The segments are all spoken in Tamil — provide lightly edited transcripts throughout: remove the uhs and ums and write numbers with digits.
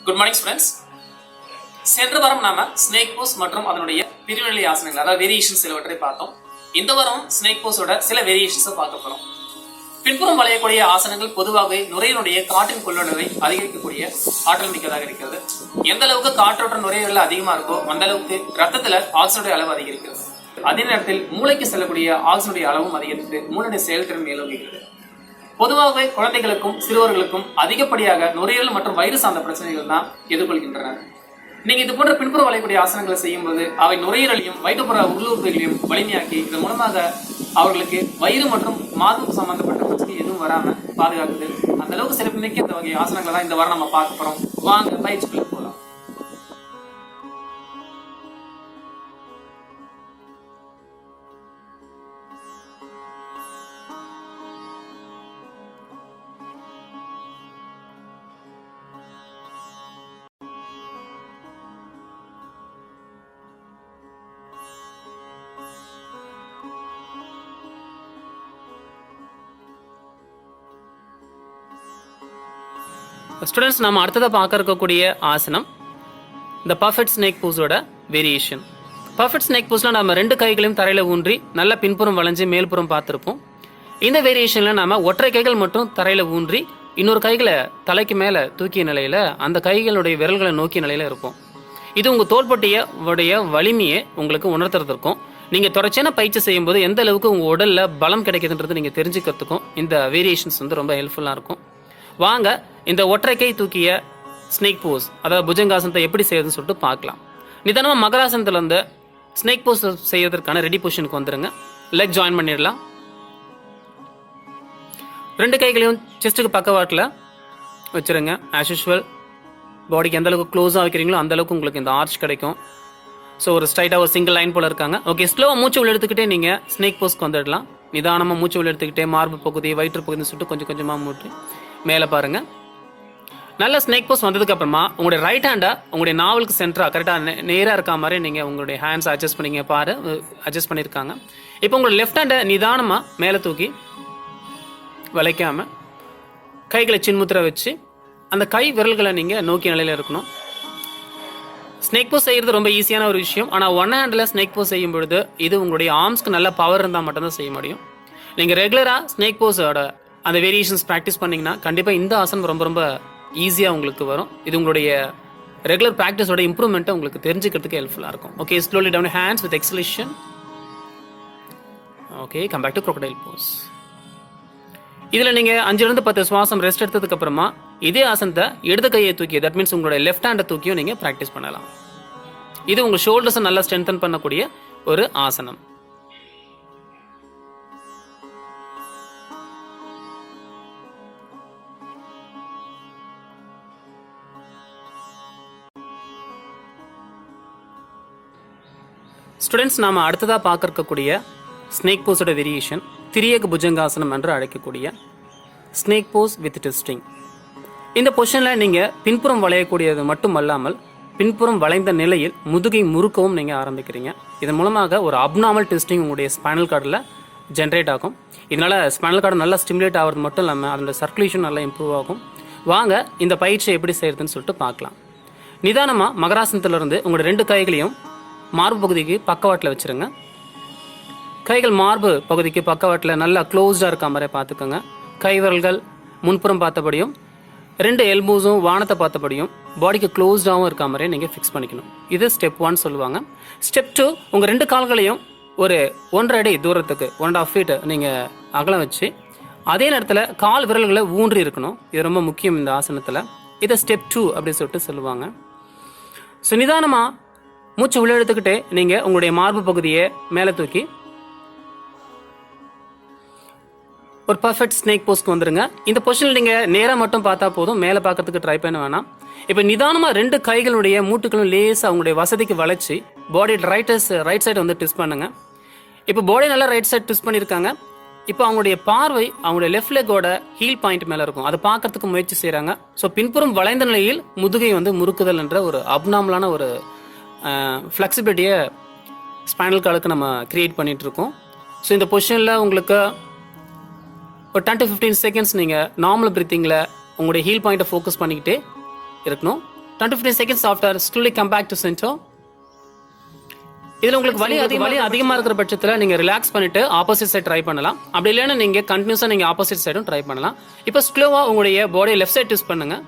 Good morning students. சென்ற வாரம் நாம ஸ்னேக் போஸ் மற்றும் அதனுடைய பிரிவுநிலை ஆசனங்கள் அதாவது வேரியேஷன் சிலவற்றை பார்த்தோம். இந்த வாரம் ஸ்னேக் போஸோட சில வேரியேஷன்ஸை பார்க்க போறோம். பின்புறம் வளையக்கூடிய ஆசனங்கள் பொதுவாகவே நுரையீரலுடைய காற்றின் கொள்ளளவை அதிகரிக்கக்கூடிய ஆற்றல் மிக்கதாக இருக்கிறது. எந்த அளவுக்கு காற்றோட்ட நுரையீரல் அதிகமா இருக்கோ அந்த அளவுக்கு ரத்தத்துல ஆக்சிஜனுடைய அளவு அதிகரிக்கிறது. அதே நேரத்தில் மூளைக்கு செல்லக்கூடிய ஆக்சிஜனுடைய அளவும் அதிகரித்து மூளையுடைய செயல்திறன் மேலோங்குகிறது. பொதுவாகவே குழந்தைகளுக்கும் சிறுவர்களுக்கும் அதிகப்படியாக நுரையீரல் மற்றும் வயிறு சார்ந்த பிரச்சனைகள் தான் எதிர்கொள்கின்றனர். நீங்க இது போன்ற பின்புறம் வளையக்கூடிய ஆசனங்களை செய்யும்போது அவை நுரையீரலையும் வயிற்றுப்புற உள்ளுறுப்புகளையும் வலிமையாக்கி இதன் மூலமாக அவர்களுக்கு வயிறு மற்றும் மார்பு சம்பந்தப்பட்ட பிரச்சனை எதுவும் வராம பாதுகாக்குது. அந்த அளவுக்கு சிறப்புமிக்க இந்த வகை ஆசனங்களை தான் இந்த வாரம் நம்ம பார்க்க போறோம். வாங்க பயிற்சிக்குள்ள போகலாம். ஸ்டூடெண்ட்ஸ், நம்ம அடுத்ததாக பார்க்க இருக்கக்கூடிய ஆசனம் இந்த பர்ஃபெக்ட் ஸ்னேக் போஸோட வேரியேஷன். பர்ஃபெக்ட் ஸ்னேக் போஸில் நம்ம ரெண்டு கைகளையும் தரையில் ஊன்றி நல்லா பின்புறம் வளைஞ்சு மேல்புறம் பார்த்துருப்போம். இந்த வேரியேஷனில் நம்ம ஒற்றை கைகள் மட்டும் தரையில் ஊன்றி இன்னொரு கைகளை தலைக்கு மேலே தூக்கிய நிலையில் அந்த கைகளுடைய விரல்களை நோக்கிய நிலையில் இருப்போம். இது உங்கள் தோள்பட்டைய வலிமையை உங்களுக்கு உணர்த்துறதுக்கும் நீங்கள் தொடர்ச்சியான பயிற்சி செய்யும்போது எந்த அளவுக்கு உங்கள் உடலில் பலம் கிடைக்குதுன்றது நீங்கள் தெரிஞ்சுக்கிறதுக்கும் இந்த வேரியேஷன்ஸ் வந்து ரொம்ப ஹெல்ப்ஃபுல்லாக இருக்கும். வாங்க இந்த ஒற்றை கை தூக்கிய ஸ்னேக் போஸ் அதாவது புஜங்காசனத்தை எப்படி செய்யறதுன்னு சொல்லிட்டு பார்க்கலாம். நிதானமாக மகராசனத்தில் வந்து ஸ்னேக் போஸ் செய்யறதுக்கான ரெடி பொசிஷனுக்கு வந்துடுங்க. லெக் ஜாயின் பண்ணிடலாம். ரெண்டு கைகளையும் செஸ்ட்டுக்கு பக்கவாட்டில் வச்சுருங்க. ஆஸ் யூஷுவல் பாடிக்கு எந்த அளவுக்கு க்ளோஸாக வைக்கிறீங்களோ அந்த அளவுக்கு உங்களுக்கு இந்த ஆர்ச் கிடைக்கும். ஸோ ஒரு ஸ்ட்ரைட்டாக ஒரு சிங்கிள் லைன் போல் இருக்காங்க. ஓகே, ஸ்லோவாக மூச்சு உள்ள எடுத்துக்கிட்டே நீங்கள் ஸ்னேக் போஸ்க்கு வந்துடலாம். நிதானமாக மூச்சு உள்ள எடுத்துக்கிட்டே மார்பு பகுதி வயிற்று பகுதின்னு சொல்லிட்டு கொஞ்சம் கொஞ்சமாக மூட்டு மேலே பாருங்கள். நல்ல ஸ்னேக் போஸ் வந்ததுக்கு அப்புறமா உங்களுடைய ரைட் ஹேண்டை உங்களுடைய நாவலுக்கு சென்டராக கரெக்டாக நேராக இருக்க மாதிரி நீங்கள் உங்களுடைய ஹேண்ட்ஸ் அட்ஜஸ்ட் பண்ணிங்க அட்ஜஸ்ட் பண்ணியிருக்காங்க. இப்போ உங்களுடைய லெஃப்ட் ஹேண்டை நிதானமாக மேலே தூக்கி வளைக்காமல் கைகளை சின்முத்திர வச்சு அந்த கை விரல்களை நீங்கள் நோக்கிய நிலையில் இருக்கணும். ஸ்னேக் போஸ் செய்கிறது ரொம்ப ஈஸியான ஒரு விஷயம். ஆனால் ஒன் ஹேண்டில் ஸ்னேக் போஸ் செய்யும் பொழுது இது உங்களுடைய ஆர்ம்ஸ்க்கு நல்ல பவர் இருந்தால் மட்டும்தான் செய்ய முடியும். நீங்கள் ரெகுலராக ஸ்னேக் போஸோட அந்த வேரியேஷன்ஸ் ப்ராக்டிஸ் பண்ணிங்கன்னா கண்டிப்பாக இந்த ஆசனம் ரொம்ப ரொம்ப ஈஸியாக உங்களுக்கு வரும். இது உங்களுடைய ரெகுலர் ப்ராக்டிஸோட இம்ப்ரூவ்மெண்ட்டை உங்களுக்கு தெரிஞ்சுக்கிறதுக்கு ஹெல்ப்ஃபுல்லாக இருக்கும். Okay, slowly down hands with exhalation. Okay, come back to crocodile pose. இதில் நீங்கள் 5-10 சுவாசம் ரெஸ்ட் எடுத்ததுக்கு அப்புறமா இதே ஆசனத்தை இடது கையை தூக்கி, தட் மீன்ஸ் உங்களுடைய லெஃப்ட் ஹேண்டை தூக்கியும் நீங்கள் ப்ராக்டிஸ் பண்ணலாம். இது உங்கள் ஷோல்டர்ஸை நல்லா ஸ்ட்ரென்தன் பண்ணக்கூடிய ஒரு ஆசனம். ஸ்டூடெண்ட்ஸ், நாம் அடுத்ததாக பார்க்க இருக்கக்கூடிய ஸ்னேக் போஸோட வேரியேஷன் திரியக புஜங்காசனம் என்று அழைக்கக்கூடிய ஸ்னேக் போஸ் வித் ட்விஸ்டிங். இந்த பொசிஷனில் நீங்கள் பின்புறம் வளையக்கூடியது மட்டும் அல்லாமல் பின்புறம் வளைந்த நிலையில் முதுகை முறுக்கவும் நீங்கள் ஆரம்பிக்கிறீங்க. இதன் மூலமாக ஒரு அப்நார்மல் ட்விஸ்டிங் உங்களுடைய ஸ்பைனல் கார்டில் ஜென்ரேட் ஆகும். இதனால் ஸ்பைனல் கார்டு நல்லா ஸ்டிமுலேட் ஆகிறது மட்டும் இல்லாமல் அதோட சர்க்குலேஷன் நல்லா இம்ப்ரூவ் ஆகும். வாங்க இந்த பயிற்சியை எப்படி செய்யறதுன்னு சொல்லிட்டு பார்க்கலாம். நிதானமாக மகராசனத்திலிருந்து உங்களோட ரெண்டு கைகளையும் மார்பு பகுதிக்கு பக்கவாட்டில் வச்சுருங்க. கைகள் மார்பு பகுதிக்கு பக்கவாட்டில் நல்லா க்ளோஸ்டாக இருக்க மாதிரி பார்த்துக்கோங்க. கைவிரல்கள் முன்புறம் பார்த்தபடியும் ரெண்டு எல்போஸும் வானத்தை பார்த்தபடியும் பாடிக்கு க்ளோஸ்டாகவும் இருக்க மாதிரி நீங்கள் ஃபிக்ஸ் பண்ணிக்கணும். இது ஸ்டெப் 1 சொல்லுவாங்க. ஸ்டெப் 2, உங்கள் ரெண்டு கால்களையும் ஒரு 1.5 அடி தூரத்துக்கு 1.5 feet நீங்கள் அகலம் வச்சு அதே நேரத்தில் கால் விரல்களை ஊன்றி இருக்கணும். இது ரொம்ப முக்கியம் இந்த ஆசனத்தில். இதை ஸ்டெப் 2 அப்படின்னு சொல்லிட்டு சொல்லுவாங்க. ஸோ நிதானமாக மூச்சு உள்ள எடுத்துக்கிட்டே நீங்கள் உங்களுடைய மார்பு பகுதியை மேலே தூக்கி ஒரு பர்ஃபெக்ட் ஸ்னேக் போஸ்க்கு வந்துடுங்க. இந்த பொசிஷனில் நீங்கள் நேராக மட்டும் பார்த்தா போதும், மேலே பார்க்கறதுக்கு ட்ரை பண்ண வேணாம். இப்போ நிதானமாக ரெண்டு கைகளுடைய மூட்டுகளும் லேசாக அவங்களுடைய வசதிக்கு வளைச்சி பாடி ரைட் சைடு வந்து ட்விஸ்ட் பண்ணுங்க. இப்போ பாடி நல்லா ரைட் சைடு ட்விஸ்ட் பண்ணியிருக்காங்க. இப்போ அவங்களுடைய பார்வை அவங்களுடைய லெஃப்ட் லெக்கோட ஹீல் பாயிண்ட் மேலே இருக்கும். அதை பார்க்கறதுக்கு முயற்சி செய்கிறாங்க. ஸோ பின்புறம் வளைந்த நிலையில் முதுகை வந்து முறுக்குதல் என்ற ஒரு அப்நார்மலான ஒரு ஃப்ளெக்சிபிலிட்டியை ஸ்பைனல் கார்டுக்கு நம்ம க்ரியேட் பண்ணிகிட்ருக்கோம். ஸோ இந்த பொசிஷனில் உங்களுக்கு ஒரு 10 to 15 seconds நீங்கள் நார்மல் ப்ரீத்திங்கில் உங்களுடைய ஹீல் பாயிண்ட்டை ஃபோக்கஸ் பண்ணிக்கிட்டே இருக்கணும். 10 to 15 seconds after, slowly come back to center. இதில் உங்களுக்கு வலி அதிகமாக இருக்கிற பட்சத்தில் நீங்கள் ரிலாக்ஸ் பண்ணிவிட்டு ஆப்போசிட் சைட் ட்ரை பண்ணலாம். அப்படி இல்லைன்னா நீங்கள் கண்டினியூஸாக நீங்கள் ஆப்போசிட் சைடும் ட்ரை பண்ணலாம். இப்போ ஸ்லோவாக உங்களுடைய பாடியை லெஃப்ட் சைட் யூஸ் பண்ணுங்கள்.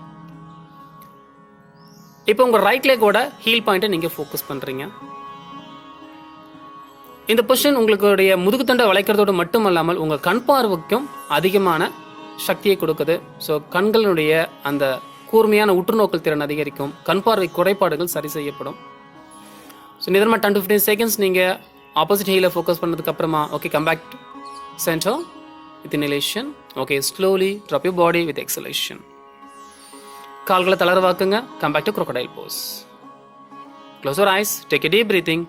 இப்போ உங்கள் ரைட் லெக்கோட ஹீல் பாயிண்ட்டை நீங்கள் ஃபோக்கஸ் பண்ணுறீங்க. இந்த பொசிஷன் உங்களுடைய முதுகுத்தண்டை வளைக்கிறதோடு மட்டும் இல்லாமல் உங்கள் கண் பார்வைக்கும் அதிகமான சக்தியை கொடுக்குது. ஸோ கண்களுடைய அந்த கூர்மையான உற்றுநோக்கல் திறன் அதிகரிக்கும். கண் பார்வை குறைபாடுகள் சரி செய்யப்படும். ஸோ நிதர்மா 10 to 15 seconds நீங்கள் ஆப்போசிட் ஹீலை ஃபோக்கஸ் பண்ணதுக்கு அப்புறமா okay come back to centre with inhalation. Okay slowly drop your body with exhalation. கால்களை தளர்வாக்குங்க. Come back to crocodile pose. Close your eyes, take a deep breathing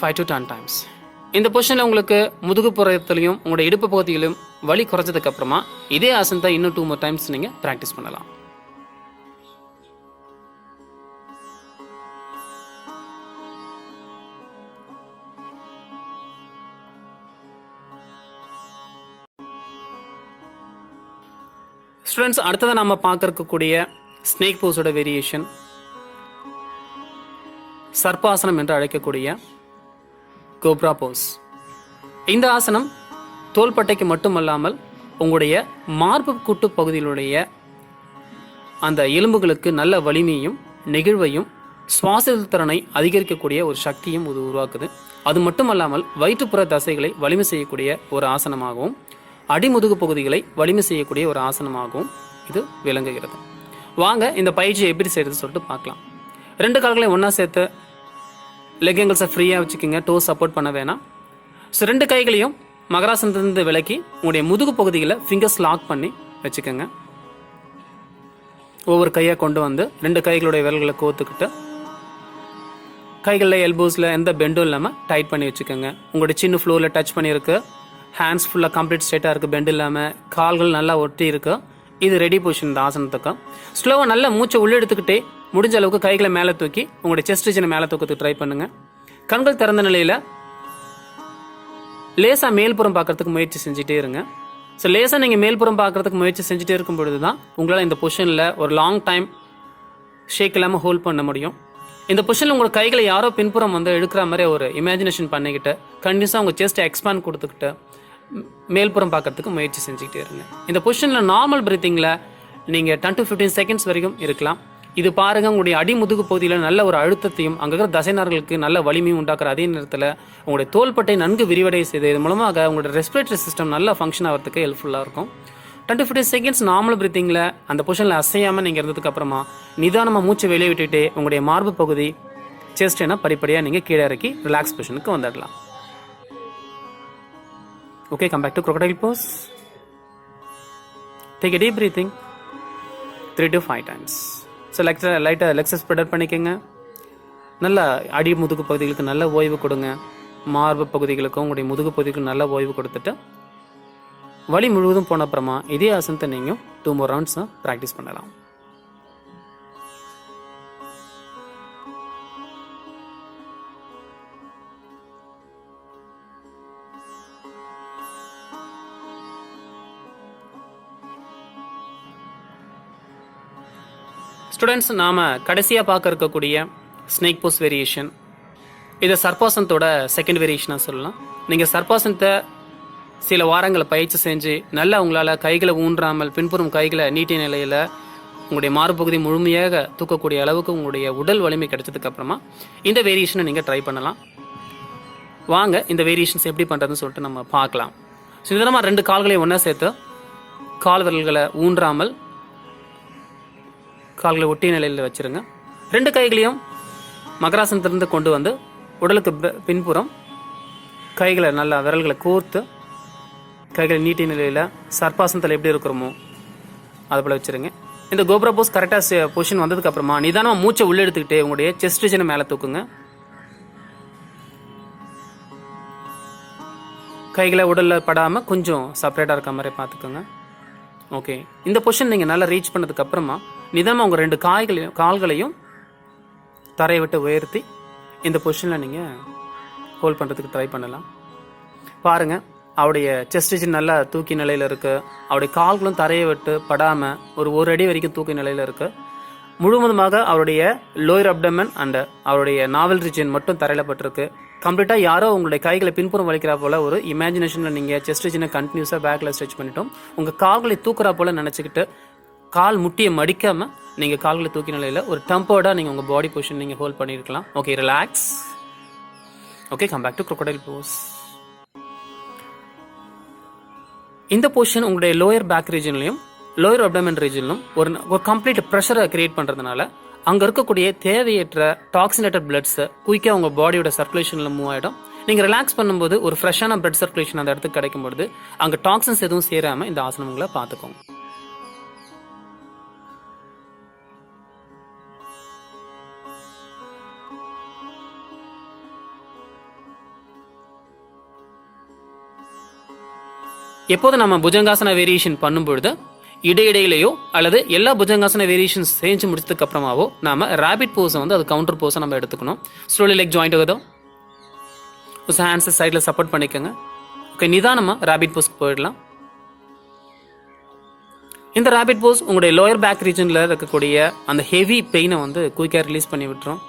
5 to 10 times. இந்த பொசிஷனில் உங்களுக்கு முதுகு புறத்திலையும் உங்களுடைய இடுப்பு பகுதியிலும் வலி குறைஞ்சதுக்கு அப்புறமா இதே ஆசனத்தை இன்னும் 2 more times நீங்கள் ப்ராக்டிஸ் பண்ணலாம். ஸ்டூடெண்ட்ஸ், அடுத்ததாக நம்ம பார்க்க இருக்கக்கூடிய ஸ்னேக் போஸோட வேரியேஷன் சர்ப்பாசனம் என்று அழைக்கக்கூடிய கோப்ரா போஸ். இந்த ஆசனம் தோள்பட்டைக்கு மட்டுமல்லாமல் உங்களுடைய மார்பு கூட்டு பகுதியிலுடைய அந்த எலும்புகளுக்கு நல்ல வலிமையும் நெகிழ்வையும் சுவாச திறனை அதிகரிக்கக்கூடிய ஒரு சக்தியும் இது உருவாக்குது. அது மட்டுமல்லாமல் வயிற்றுப்புற தசைகளை வலிமை செய்யக்கூடிய ஒரு ஆசனமாகவும் அடிமுதுகு பகுதிகளை வலிமை செய்யக்கூடிய ஒரு ஆசனமாகவும் இது விளங்குகிறது. வாங்க இந்த பயிற்சியை எப்படி செய்யறது சொல்லிட்டு பார்க்கலாம். 2 கால்களையும் ஒன்றா சேர்த்து லெக் ஆங்கிள்ஸை ஃப்ரீயாக வச்சுக்கோங்க. டோ சப்போர்ட் பண்ண வேணாம். ஸோ 2 கைகளையும் மகராசனத்திலிருந்து விலக்கி உங்களுடைய முதுகு பகுதியில் ஃபிங்கர்ஸ் லாக் பண்ணி வச்சுக்கோங்க. ஒவ்வொரு கையாக கொண்டு வந்து 2 கைகளுடைய விரல்களை கோத்துக்கிட்டு கைகளில் எல்போஸில் எந்த பெண்டும் இல்லாமல் டைட் பண்ணி வச்சுக்கோங்க. உங்களுடைய சின்ன ஃப்ளோரில் டச் பண்ணியிருக்கு. ஹேண்ட்ஸ் ஃபுல்லாக கம்ப்ளீட் ஸ்ட்ரைட்டாக இருக்குது. பெண்ட் இல்லாமல் கால்கள் நல்லா ஒட்டி இருக்குது. இது ரெடி பொசிஷன். இந்த ஆசனத்துக்கு ஸ்லோவாக நல்லா மூச்சை உள்ளே எடுத்துக்கிட்டே முடிஞ்ச அளவுக்கு கைகளை மேலே தூக்கி உங்களுடைய செஸ்ட் ரீஜனை மேலே தூக்கத்துக்கு ட்ரை பண்ணுங்கள். கண்கள் திறந்த நிலையில் லேசாக மேல்புறம் பார்க்குறதுக்கு முயற்சி செஞ்சுட்டே இருங்க. ஸோ லேசாக நீங்கள் மேல்புறம் பார்க்குறதுக்கு முயற்சி செஞ்சுட்டே இருக்கும் பொழுது தான் உங்களால் இந்த பொசிஷனில் ஒரு லாங் டைம் ஷேக் இல்லாமல் ஹோல்ட் பண்ண முடியும். இந்த பொசிஷனில் உங்களோட கைகளை யாரோ பின்புறம் வந்து எடுக்கிற மாதிரி ஒரு இமேஜினேஷன் பண்ணிக்கிட்டு கண்டினியூஸாக உங்கள் செஸ்ட்டை எக்ஸ்பேண்ட் கொடுத்துக்கிட்டு மேல்புறம் பார்க்கறதுக்கு முயற்சி செஞ்சுக்கிட்டே இருங்க. இந்த பொசிஷனில் நார்மல் பிரீத்திங்கில் நீங்கள் 10 to 15 seconds வரைக்கும் இருக்கலாம். இது பாருங்கள், உங்களுடைய அடிமுதுகு பகுதியில் நல்ல ஒரு அழுத்தத்தையும் அங்கே இருக்கிற தசைநார்களுக்கு நல்ல வலிமையும் உண்டாக்குற அதே நேரத்தில் உங்களுடைய தோள்பட்டை நன்கு விரிவடை செய்து இது மூலமாக உங்களுடைய ரெஸ்பிரேட்டரி சிஸ்டம் நல்லா ஃபங்க்ஷன் ஆகிறதுக்கு ஹெல்ப்ஃபுல்லாக இருக்கும். 10 to 15 seconds நார்மல் பிரீத்திங்கில் அந்த பொசிஷனில் அசையாமல் நீங்கள் இருந்ததுக்கு அப்புறமா நிதானமாக மூச்சு வெளியே விட்டுட்டு உங்களுடைய மார்பு பகுதி செஸ்ட் என்ன படிப்படியாக நீங்கள் கீழே இறக்கி ரிலாக்ஸ் பொசிஷனுக்கு வந்துடலாம். Okay, come back to crocodile pose. Take a deep breathing 3 to 5 times. So லைட்டாக லெக்ஸை ஸ்ப்ரெட் பண்ணிக்கோங்க. நல்லா அடி முதுகு பகுதிகளுக்கு நல்ல ஓய்வு கொடுங்க. மார்பு பகுதிகளுக்கும் உங்களுடைய முதுகு பகுதிகளுக்கும் நல்ல ஓய்வு கொடுத்துட்டு வலி முழுவதும் போன அப்புறமா இதே ஆசனத்தை நீங்கள் 2 more rounds ப்ராக்டிஸ் பண்ணலாம். ஸ்டூடெண்ட்ஸ், நாம் கடைசியாக பார்க்க இருக்கக்கூடிய ஸ்னேக் போஸ் வேரியேஷன் இதை சர்ப்பாசனத்தோட செகண்ட் வேரியேஷனாக சொல்லலாம். நீங்கள் சர்ப்பாசனத்தை சில வாரங்களை பயிற்சி செஞ்சு நல்லா உங்களால் கைகளை ஊன்றாமல் பின்புறம் கைகளை நீட்டிய நிலையில் உங்களுடைய மார்பகுதி முழுமையாக தூக்கக்கூடிய அளவுக்கு உங்களுடைய உடல் வலிமை கிடைச்சதுக்கப்புறமா இந்த வேரியேஷனை நீங்கள் ட்ரை பண்ணலாம். வாங்க இந்த வேரியேஷன்ஸ் எப்படி பண்ணுறதுன்னு சொல்லிட்டு நம்ம பார்க்கலாம். ஸோ இதனால் 2 கால்களையும் ஒன்றா சேர்த்து கால் விரல்களை ஊன்றாமல் கால்களை ஒட்டிய நிலையில் வச்சுருங்க. 2 கைகளையும் மகராசனத்திலிருந்து கொண்டு வந்து உடலுக்கு பின்புறம் கைகளை நல்லா விரல்களை கோர்த்து கைகளை நீட்டிய நிலையில் சர்ப்பாசனத்தில் எப்படி இருக்கிறோமோ அது போல் வச்சுருங்க. இந்த கோப்ரா போஸ் கரெக்டாக பொசிஷன் வந்ததுக்கப்புறமா நிதானமாக மூச்சை உள்ளே எடுத்துக்கிட்டே உங்களுடைய செஸ்ட் ரீஜனை மேலே தூக்குங்க. கைகளை உடலில் படாமல் கொஞ்சம் செப்பரேட்டாக இருக்க மாதிரி பார்த்துக்கோங்க. ஓகே, இந்த பொசிஷன் நீங்கள் நல்லா ரீச் பண்ணதுக்கப்புறமா நிதானமாக உங்கள் 2 கால்களையும் தரையை விட்டு உயர்த்தி இந்த பொசிஷனில் நீங்கள் ஹோல்ட் பண்ணுறதுக்கு ட்ரை பண்ணலாம். பாருங்கள், அவருடைய செஸ்ட் ரீஜன் நல்லா தூக்கி நிலையில் இருக்குது. அவருடைய கால்களும் தரையை விட்டு படாமல் ஒரு அடி வரைக்கும் தூக்கி நிலையில் இருக்குது. முழுவதுமாக அவருடைய லோயர் அப்டமன் அண்ட் அவருடைய நாவல் ரீஜன் மட்டும் தரையில் பட்டிருக்கு. கம்ப்ளீட்டாக யாரோ உங்களுடைய கைகளை பின்புறம் வலிக்கிறா போல் ஒரு இமேஜினேஷனில் நீங்கள் செஸ்ட் ரீஜனை கண்டினியூஸாக பேக்கில் ஸ்ட்ரெச் பண்ணிட்டோம். உங்கள் கால்களை தூக்குறா போல் நினச்சிக்கிட்டு கால் முட்டியை மடிக்காமல் நீங்கள் கால்களை தூக்கி நிலையில் ஒரு டெம்பர்டாக நீங்கள் உங்கள் பாடி பொசிஷன் நீங்கள் ஹோல்ட் பண்ணியிருக்கலாம். Okay, relax. Okay, come back to crocodile pose. இந்த பொசிஷன் உங்களுடைய லோயர் பேக் ரீஜன்லையும் லோயர் அப்டமன் ரீஜன்லும் ஒரு கம்ப்ளீட் ப்ரெஷரை கிரியேட் பண்ணுறதுனால அங்கே இருக்கக்கூடிய தேவையற்ற டாக்ஸினேட்டட் பிளட்ஸை குயிக்காக உங்கள் பாடியோட சர்க்குலேஷனில் மூவ் ஆகிடும். நீங்கள் ரிலாக்ஸ் பண்ணும்போது ஒரு ஃப்ரெஷ்ஷான பிளட் சர்க்குலேஷன் அந்த இடத்துக்கு கிடைக்கும்போது அங்கே டாக்ஸின்ஸ் எதுவும் சேராமல் இந்த ஆசனங்களை பார்த்துக்கோங்க. எப்போது நம்ம புஜங்காசன வேரியேஷன் பண்ணும்பொழுது இடையிடையிலையோ அல்லது எல்லா புஜங்காசன வேரியேஷன்ஸ் செஞ்சு முடிச்சதுக்கு அப்புறமாவோ நாம ரேபிட் போஸை அது கவுண்டர் போஸை நம்ம எடுத்துக்கணும். ஸ்லோலி லெக் ஜாயிண்ட் வருதோ, ஹேண்ட்ஸை சைடில் சப்போர்ட் பண்ணிக்கோங்க. ஓகே, நிதானமாக ரேபிட் போஸ்க்கு போயிடலாம். இந்த ரேபிட் போஸ் உங்களுடைய லோயர் பேக் ரீஜனில் இருக்கக்கூடிய அந்த ஹெவி பெயினை குயிக்காக ரிலீஸ் பண்ணி விட்டுரும்.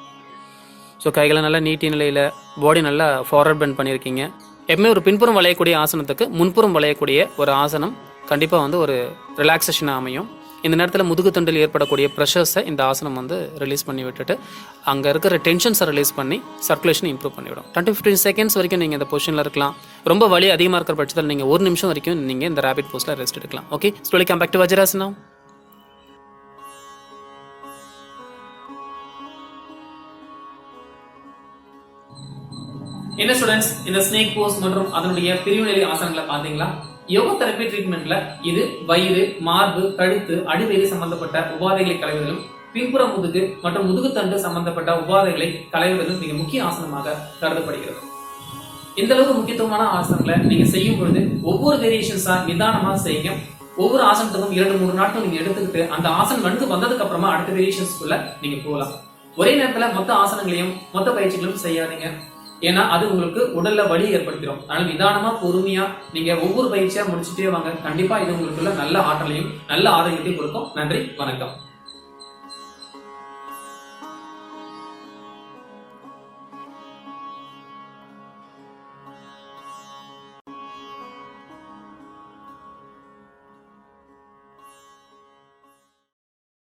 ஸோ கைகளை நல்லா நீட்டி நிலையில் பாடி நல்லா ஃபார்வர்ட் பெண்ட் பண்ணியிருக்கீங்க. எப்பவுமே ஒரு பின்புறம் வளையக்கூடிய ஆசனத்துக்கு முன்புறம் வளையக்கூடிய ஒரு ஆசனம் கண்டிப்பாக ஒரு ரிலாக்ஸேஷனாக அமையும். இந்த நேரத்தில் முதுகு தண்டில் ஏற்படக்கூடிய ப்ரெஷர்ஸை இந்த ஆசனம் ரிலீஸ் பண்ணி விட்டுட்டு அங்கே இருக்கிற டென்ஷன்ஸை ரிலீஸ் பண்ணி சர்க்குலேஷன் இம்ப்ரூவ் பண்ணிவிடும். 10-15 செகண்ட்ஸ் வரைக்கும் நீங்கள் இந்த பொசிஷனில் இருக்கலாம். ரொம்ப வலி அதிகமாக இருக்கிற பட்சத்தில் நீங்கள் 1 நிமிஷம் வரைக்கும் நீங்கள் இந்த ரேபிட் போஸ்ட்டில் ரெஸ்ட் எடுக்கலாம். Okay, slowly come back to Vajrasana. என்ன ஸ்டூடெண்ட்ஸ், இந்த ஸ்னேக் போஸ் மற்றும் அதனுடைய பிரிவுநிலை ஆசனங்களை பார்த்தீங்களா? யோகா தெரப்பி ட்ரீட்மெண்ட்ல இது வயிறு, மார்பு, கழுத்து, அடிவயிறு சம்பந்தப்பட்ட உபாதைகளை களைவதிலும் பின்புற முதுகு மற்றும் முதுகுத்தண்டு சம்பந்தப்பட்ட உபாதைகளை களைவதிலும் மிக முக்கிய ஆசனமாக கருதப்படுகிறது. இந்த அளவுக்கு முக்கியத்துவமான ஆசனங்களை நீங்க செய்யும் பொழுது ஒவ்வொரு வேரியேஷன்ஸா நிதானமா செய்யுங்க. ஒவ்வொரு ஆசனத்துக்கும் 2-3 நாட்கள் நீங்க எடுத்துக்கிட்டு அந்த ஆசனம் வந்ததுக்கு அப்புறமா அடுத்த வேரியேஷன்ஸ்குள்ள நீங்க போகலாம். ஒரே நேரத்துல மொத்த ஆசனங்களையும் மொத்த பயிற்சிகளும் செய்யாதீங்க. ஏன்னா அது உங்களுக்கு உடல்ல வலி ஏற்படுத்திடும். அதனால நிதானமா பொறுமையா நீங்க ஒவ்வொரு பயிற்சியா முடிச்சுட்டே வாங்க. கண்டிப்பா இது உங்களுக்குள்ள நல்ல ஆற்றலையும் நல்ல ஆரோக்கியத்தையும் கொடுக்கும். நன்றி, வணக்கம்.